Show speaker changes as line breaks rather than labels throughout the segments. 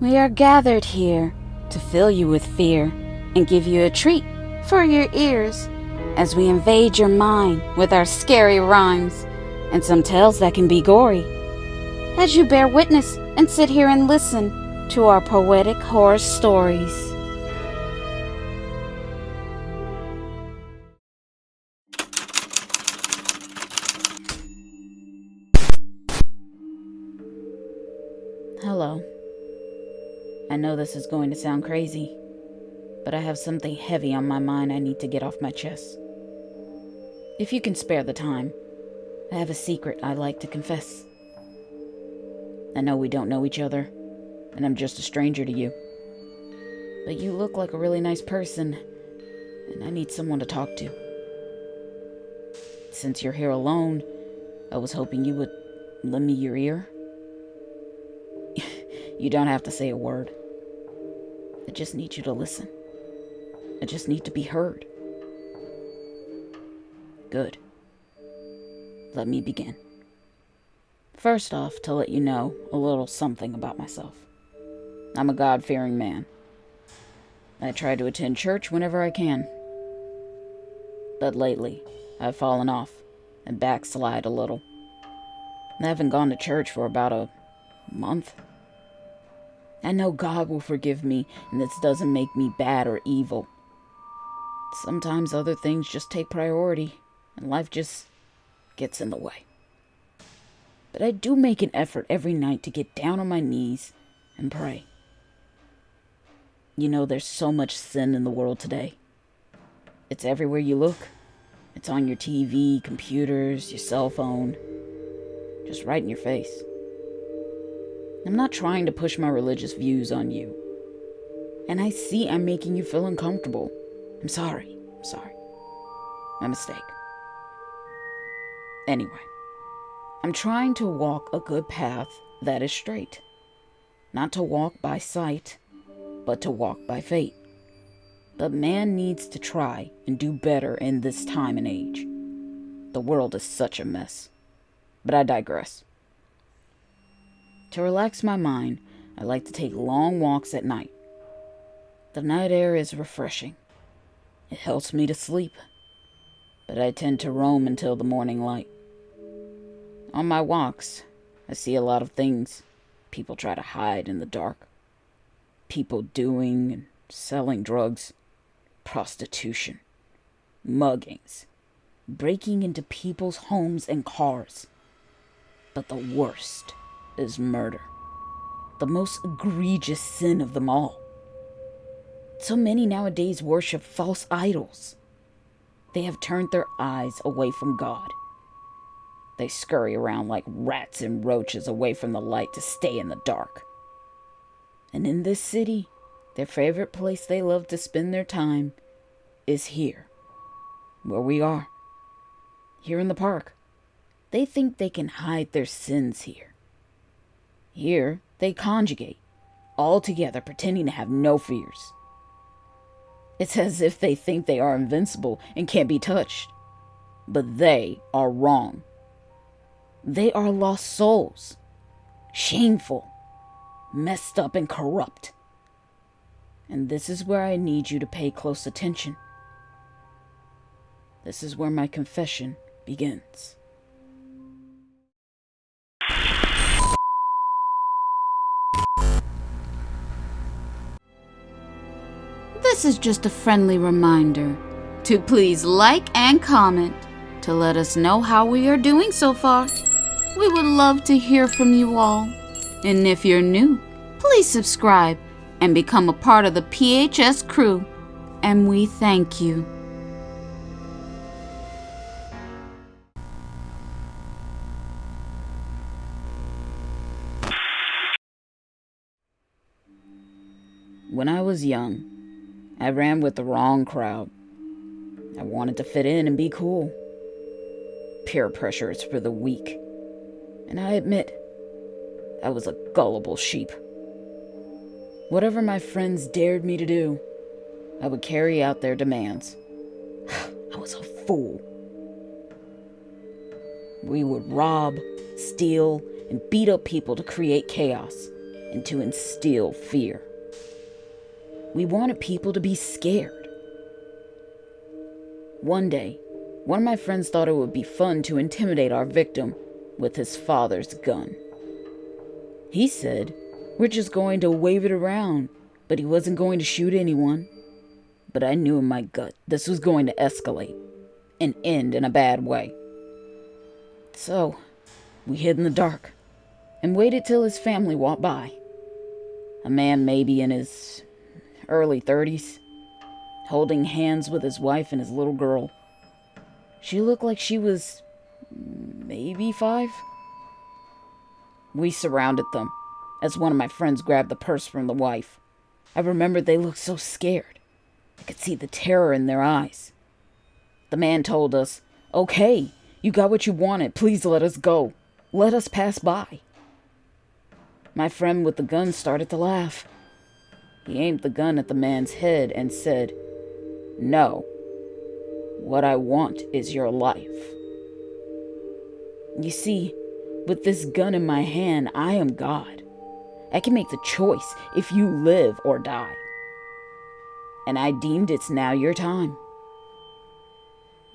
We are gathered here to fill you with fear and give you a treat for your ears as we invade your mind with our scary rhymes and some tales that can be gory. As you bear witness and sit here and listen to our poetic horror stories. Hello. I know this is going to sound crazy, but I have something heavy on my mind I need to get off my chest. If you can spare the time, I have a secret I'd like to confess. I know we don't know each other, and I'm just a stranger to you. But you look like a really nice person, and I need someone to talk to. Since you're here alone, I was hoping you would lend me your ear. You don't have to say a word. I just need you to listen. I just need to be heard. Good. Let me begin. First off, to let you know a little something about myself. I'm a God-fearing man. I try to attend church whenever I can. But lately, I've fallen off and backslide a little. I haven't gone to church for about a month. I know God will forgive me, and this doesn't make me bad or evil. Sometimes other things just take priority, and life just gets in the way. But I do make an effort every night to get down on my knees and pray. You know, there's so much sin in the world today. It's everywhere you look. It's on your TV, computers, your cell phone. Just right in your face. I'm not trying to push my religious views on you. And I see I'm making you feel uncomfortable. I'm sorry. My mistake. Anyway, I'm trying to walk a good path that is straight. Not to walk by sight, but to walk by faith. But man needs to try and do better in this time and age. The world is such a mess. But I digress. To relax my mind, I like to take long walks at night. The night air is refreshing. It helps me to sleep. But I tend to roam until the morning light. On my walks, I see a lot of things people try to hide in the dark. People doing and selling drugs, prostitution, muggings, breaking into people's homes and cars. But the worst is murder, the most egregious sin of them all. So many nowadays worship false idols. They have turned their eyes away from God. They scurry around like rats and roaches away from the light to stay in the dark. And in this city, their favorite place they love to spend their time is here, where we are, here in the park. They think they can hide their sins here. Here, they conjugate, all together pretending to have no fears. It's as if they think they are invincible and can't be touched. But they are wrong. They are lost souls, shameful, messed up and corrupt. And this is where I need you to pay close attention. This is where my confession begins. This is just a friendly reminder to please like and comment to let us know how we are doing so far. We would love to hear from you all. And if you're new, please subscribe and become a part of the PHS crew. And we thank you. When I was young, I ran with the wrong crowd. I wanted to fit in and be cool. Peer pressure is for the weak. And I admit, I was a gullible sheep. Whatever my friends dared me to do, I would carry out their demands. I was a fool. We would rob, steal, and beat up people to create chaos. and to instill fear. We wanted people to be scared. One day, one of my friends thought it would be fun to intimidate our victim with his father's gun. He said, we're just going to wave it around, but he wasn't going to shoot anyone. But I knew in my gut this was going to escalate and end in a bad way. So, we hid in the dark and waited till his family walked by. A man maybe in his early 30s, holding hands with his wife and his little girl. She looked like she was maybe 5. We surrounded them as one of my friends grabbed the purse from the wife. I remember they looked so scared. I could see the terror in their eyes. The man told us, "Okay, you got what you wanted. Please let us go. Let us pass by." My friend with the gun started to laugh. He aimed the gun at the man's head and said, "No. What I want is your life." You see, with this gun in my hand, I am God. I can make the choice if you live or die. And I deemed it's now your time.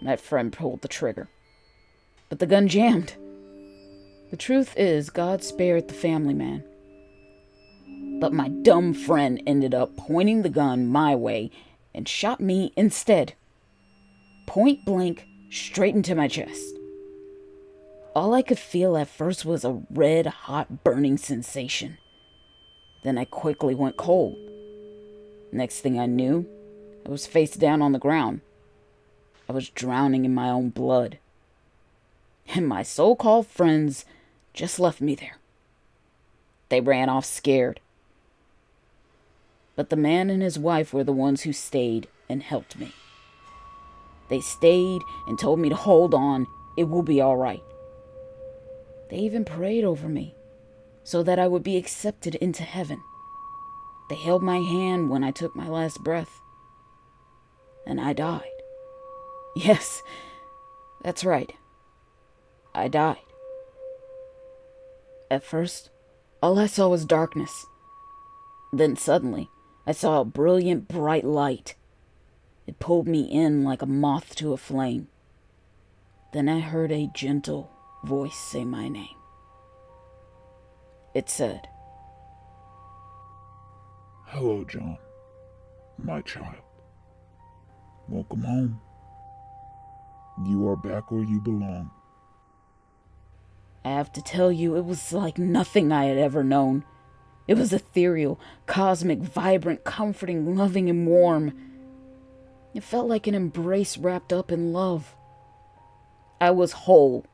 My friend pulled the trigger, but the gun jammed. The truth is, God spared the family man. But my dumb friend ended up pointing the gun my way and shot me instead. Point blank, straight into my chest. All I could feel at first was a red, hot, burning sensation. Then I quickly went cold. Next thing I knew, I was face down on the ground. I was drowning in my own blood. And my so-called friends just left me there. They ran off scared. But the man and his wife were the ones who stayed and helped me. They stayed and told me to hold on, it will be all right. They even prayed over me so that I would be accepted into heaven. They held my hand when I took my last breath. And I died. Yes, that's right. I died. At first, all I saw was darkness. Then suddenly, I saw a brilliant, bright light. It pulled me in like a moth to a flame. Then I heard a gentle voice say my name. It said,
"Hello, John, my child. Welcome home. You are back where you belong."
I have to tell you, it was like nothing I had ever known. It was ethereal, cosmic, vibrant, comforting, loving, and warm. It felt like an embrace wrapped up in love. I was whole,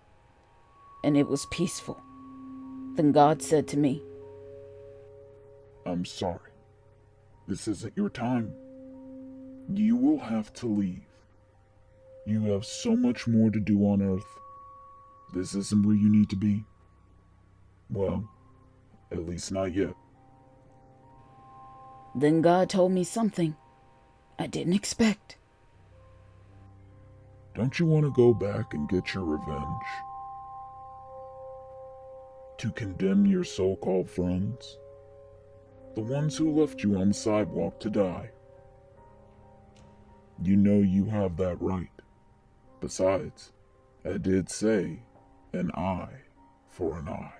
and it was peaceful. Then God said to me,
"I'm sorry. This isn't your time. You will have to leave. You have so much more to do on Earth. This isn't where you need to be. Well, at least not yet."
Then God told me something I didn't expect.
"Don't you want to go back and get your revenge? To condemn your so-called friends? The ones who left you on the sidewalk to die? You know you have that right. Besides, I did say an eye for an eye."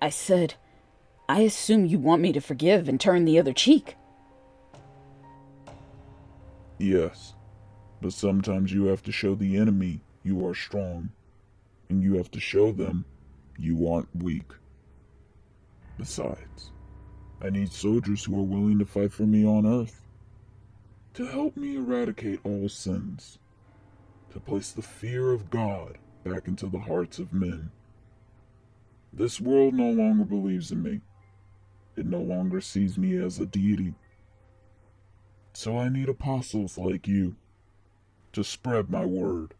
I said, I assume you want me to forgive and turn the other cheek.
"Yes, but sometimes you have to show the enemy you are strong, and you have to show them you aren't weak. Besides, I need soldiers who are willing to fight for me on Earth, to help me eradicate all sins, to place the fear of God back into the hearts of men. This world no longer believes in me. It no longer sees me as a deity. So I need apostles like you to spread my word,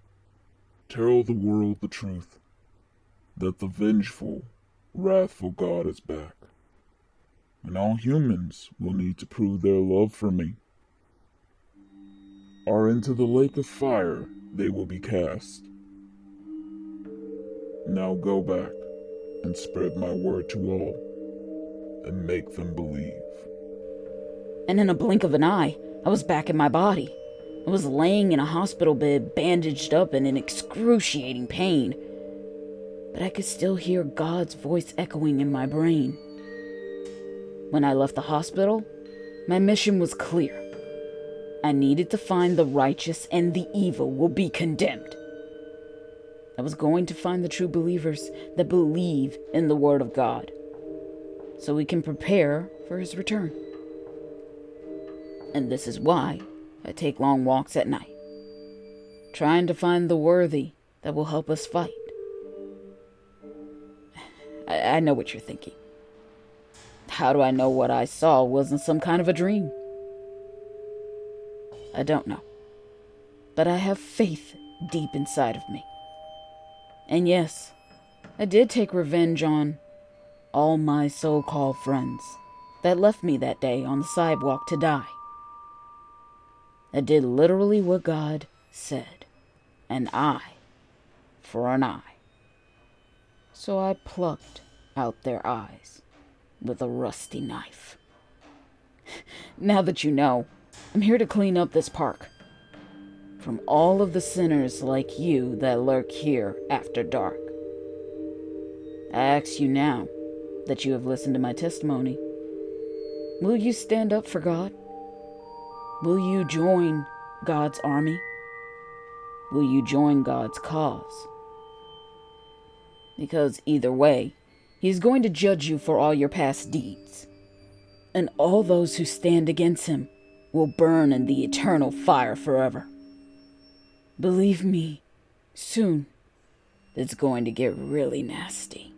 tell the world the truth, that the vengeful, wrathful God is back, and all humans will need to prove their love for me, or into the lake of fire they will be cast. Now go back and spread my word to all and make them believe.
And in a blink of an eye, I was back in my body. I was laying in a hospital bed, bandaged up and in excruciating pain. But I could still hear God's voice echoing in my brain. When I left the hospital, my mission was clear. I needed to find the righteous, and the evil will be condemned. I was going to find the true believers that believe in the Word of God, so we can prepare for His return. And this is why I take long walks at night, trying to find the worthy that will help us fight. I know what you're thinking. How do I know what I saw wasn't some kind of a dream? I don't know. But I have faith deep inside of me. And yes, I did take revenge on all my so-called friends that left me that day on the sidewalk to die. I did literally what God said, an eye for an eye. So I plucked out their eyes with a rusty knife. Now that you know, I'm here to clean up this park from all of the sinners like you that lurk here after dark. I ask you now that you have listened to my testimony, will you stand up for God? Will you join God's army? Will you join God's cause? Because either way, He's going to judge you for all your past deeds. And all those who stand against Him will burn in the eternal fire forever. Believe me, soon, it's going to get really nasty.